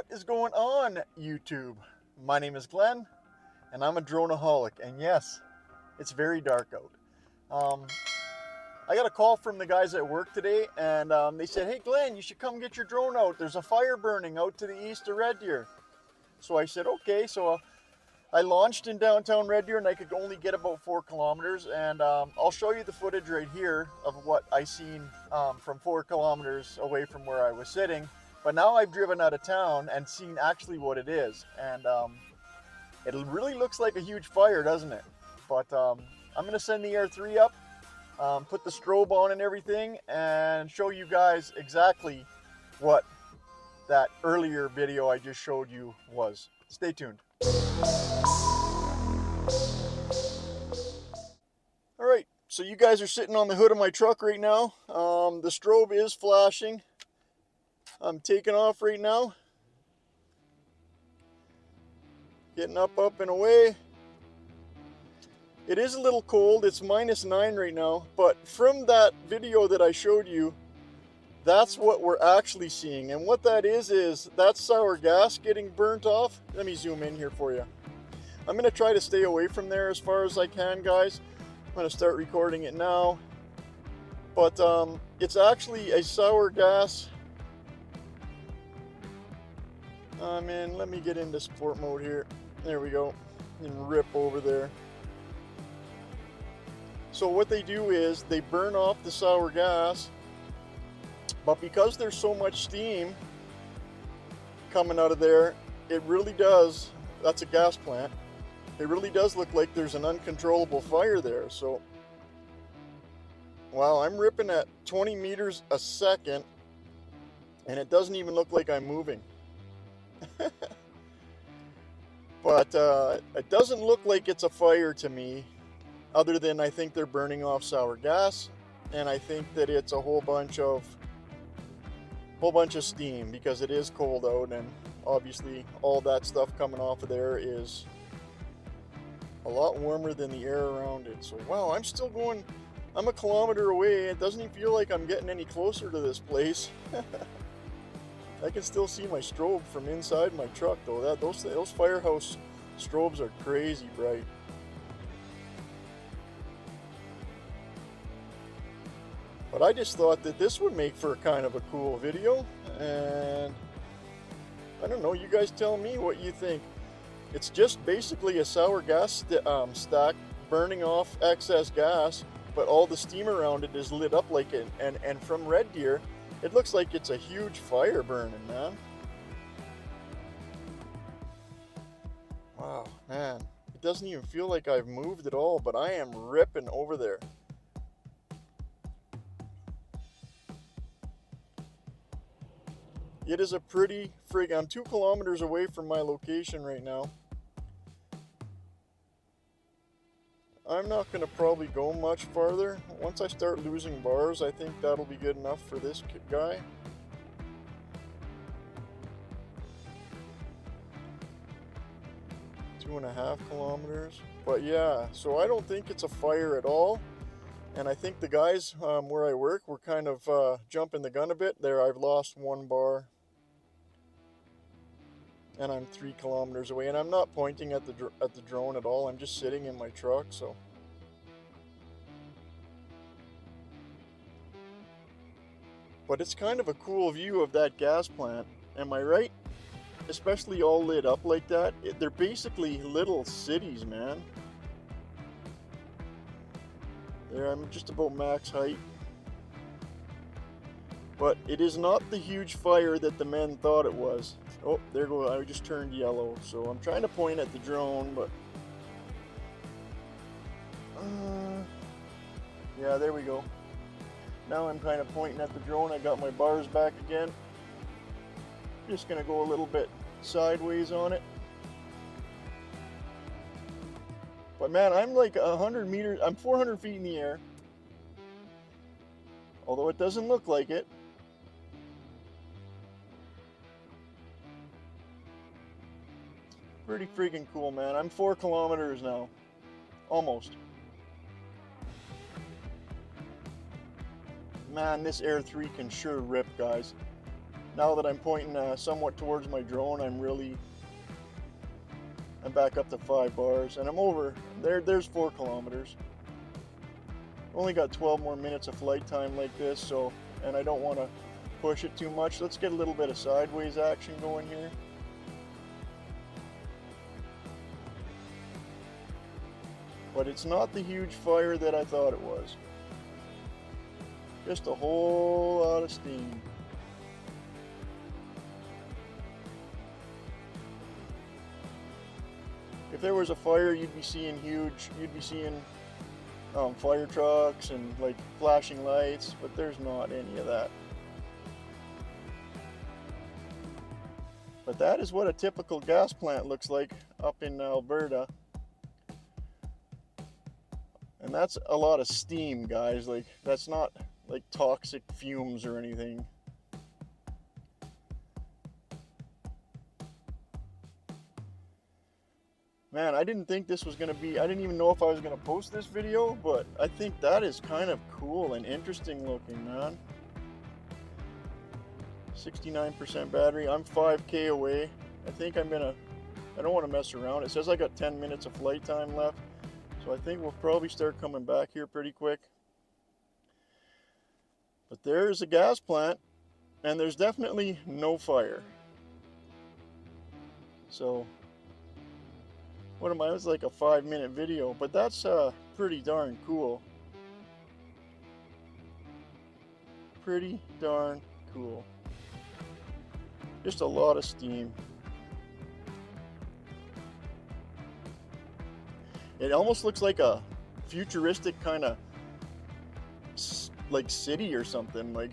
What is going on, YouTube? My name is Glenn, and I'm a droneaholic. And yes, it's very dark out. I got a call from the guys at work today, and they said, "Hey, Glenn, you should come get your drone out. There's a fire burning out to the east of Red Deer." So I said, "Okay." So I launched in downtown Red Deer, and I could only get about 4 kilometers. And I'll show you the footage right here of what I seen from 4 kilometers away from where I was sitting. But now I've driven out of town and seen actually what it is. And it really looks like a huge fire, doesn't it? But I'm going to send the Air 3 up, put the strobe on and everything, and show you guys exactly what that earlier video I just showed you was. Stay tuned. All right, so you guys are sitting on the hood of my truck right now. The strobe is flashing. I'm taking off right now. Getting up and away. It is a little cold. It's -9 right now. But from that video that I showed you, that's what we're actually seeing. And what that is that's sour gas getting burnt off. Let me zoom in here for you. I'm going to try to stay away from there as far as I can, guys. I'm going to start recording it now. But it's actually a sour gas. Let me get into sport mode here. There we go. And rip over there. So what they do is they burn off the sour gas, but because there's so much steam coming out of there, it really does, that's a gas plant, it really does look like there's an uncontrollable fire there. So, wow, I'm ripping at 20 meters a second, and it doesn't even look like I'm moving. But it doesn't look like it's a fire to me, other than I think they're burning off sour gas, and I think that it's a whole bunch of steam because it is cold out, and obviously all that stuff coming off of there is a lot warmer than the air around it. So wow, I'm still going, I'm a kilometer away. It doesn't even feel like I'm getting any closer to this place. I can still see my strobe from inside my truck though. Those firehouse strobes are crazy bright. But I just thought that this would make for kind of a cool video, and I don't know, you guys tell me what you think. It's just basically a sour gas stack burning off excess gas, but all the steam around it is lit up like it, and from Red Deer, it looks like it's a huge fire burning, man. Wow, man, it doesn't even feel like I've moved at all, but I am ripping over there. It is a pretty frig. I'm 2 kilometers away from my location right now. I'm not going to probably go much farther. Once I start losing bars, I think that'll be good enough for this guy. Two and a half kilometers. But yeah, so I don't think it's a fire at all. And I think the guys where I work were kind of jumping the gun a bit. There, I've lost 1 bar. And I'm 3 kilometers away, and I'm not pointing at the drone at all. I'm just sitting in my truck. So, but it's kind of a cool view of that gas plant. Am I right? Especially all lit up like that. They're basically little cities, man. There, I'm just about max height. But it is not the huge fire that the men thought it was. Oh, there goes, I just turned yellow. So I'm trying to point at the drone, but yeah, there we go. Now I'm kind of pointing at the drone. I got my bars back again. Just gonna go a little bit sideways on it. But man, I'm like 100 meters, I'm 400 feet in the air. Although it doesn't look like it. Pretty freaking cool, man. I'm 4 kilometers now. Almost. Man, this Air 3 can sure rip, guys. Now that I'm pointing somewhat towards my drone, I'm back up to 5 bars, and I'm over there. There's 4 kilometers. Only got 12 more minutes of flight time like this, so, and I don't want to push it too much. Let's get a little bit of sideways action going here. But it's not the huge fire that I thought it was. Just a whole lot of steam. If there was a fire, you'd be seeing fire trucks and like flashing lights, but there's not any of that. But that is what a typical gas plant looks like up in Alberta. And that's a lot of steam, guys. Like, that's not like toxic fumes or anything. Man, I didn't think this was gonna be, I didn't even know if I was gonna post this video, but I think that is kind of cool and interesting looking, man. 69% battery. I'm 5K away. I think I don't want to mess around. It says I got 10 minutes of flight time left, so I think we'll probably start coming back here pretty quick. But there's a gas plant, and there's definitely no fire. So, what am I? It was like a 5-minute video, but that's pretty darn cool. Pretty darn cool. Just a lot of steam. It almost looks like a futuristic kind of like city or something, like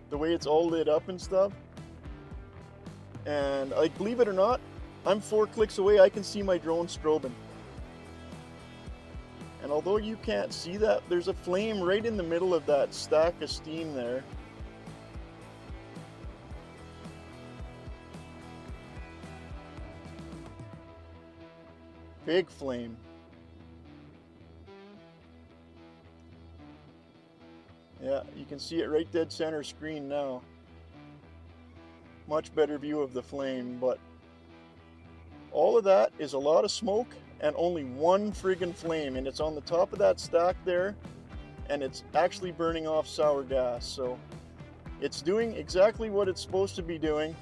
the way it's all lit up and stuff. And like, believe it or not, I'm 4 clicks away. I can see my drone strobing. And although you can't see that, there's a flame right in the middle of that stack of steam there. Big flame. Yeah, you can see it right dead center screen now. Much better view of the flame, but all of that is a lot of smoke and only one friggin' flame, and it's on the top of that stack there, and it's actually burning off sour gas. So it's doing exactly what it's supposed to be doing.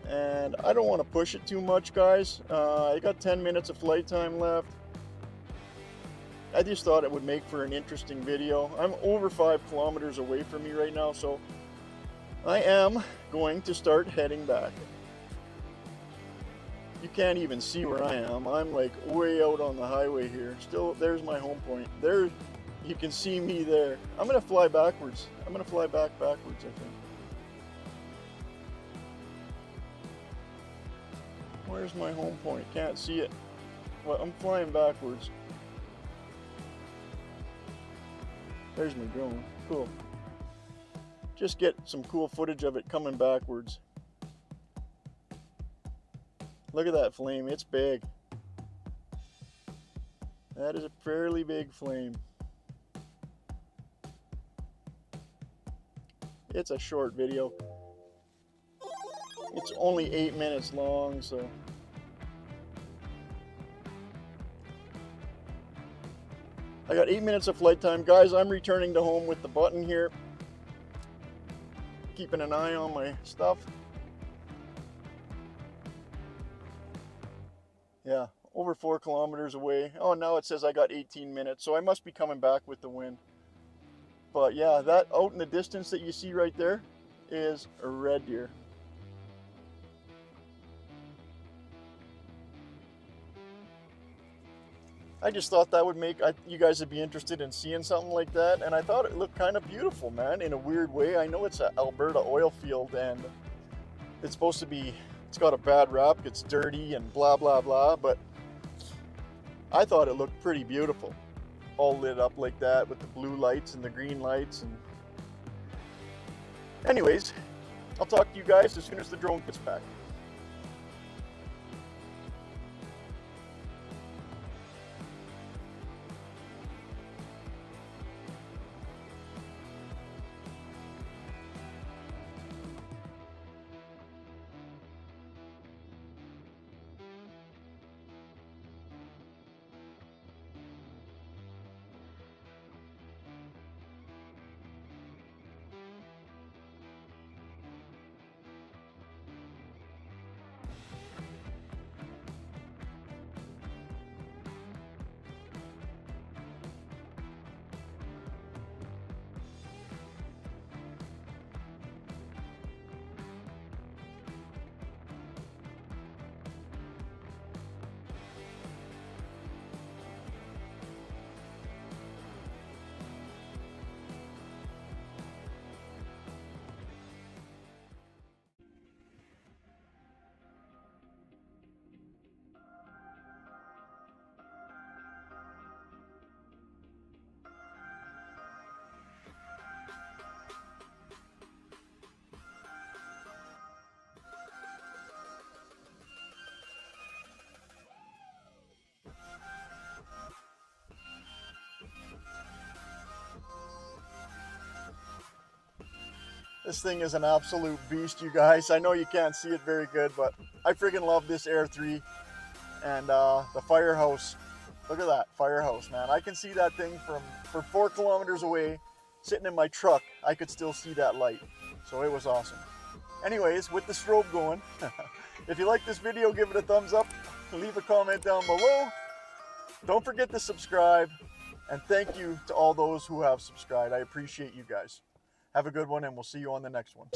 And I don't want to push it too much, guys. I got 10 minutes of flight time left. I just thought it would make for an interesting video. I'm over 5 kilometers away from me right now, so I am going to start heading back. You can't even see where I am. I'm like way out on the highway here. Still, there's my home point. There, you can see me there. I'm gonna fly backwards. I'm gonna fly backwards, I think. Where's my home point? Can't see it. Well, I'm flying backwards. There's my drone. Cool. Just get some cool footage of it coming backwards. Look at that flame. It's big. That is a fairly big flame. It's a short video. It's only 8 minutes long, so. I got 8 minutes of flight time. Guys, I'm returning to home with the button here. Keeping an eye on my stuff. Yeah, over 4 kilometers away. Oh, now it says I got 18 minutes, so I must be coming back with the wind. But yeah, that out in the distance that you see right there is a red deer. I just thought that would make you guys would be interested in seeing something like that, and I thought it looked kind of beautiful, man, in a weird way. I know it's an Alberta oil field, and it's supposed to be, it's got a bad rap, it's dirty and blah blah blah, but I thought it looked pretty beautiful, all lit up like that with the blue lights and the green lights. And anyways, I'll talk to you guys as soon as the drone gets back. This thing is an absolute beast, you guys. I know you can't see it very good, but I friggin' love this Air 3 and the Firehouse. Look at that Firehouse, man. I can see that thing from 4 kilometers away, sitting in my truck. I could still see that light, so it was awesome. Anyways, with the strobe going, if you like this video, give it a thumbs up, leave a comment down below. Don't forget to subscribe, and thank you to all those who have subscribed. I appreciate you guys. Have a good one, and we'll see you on the next one.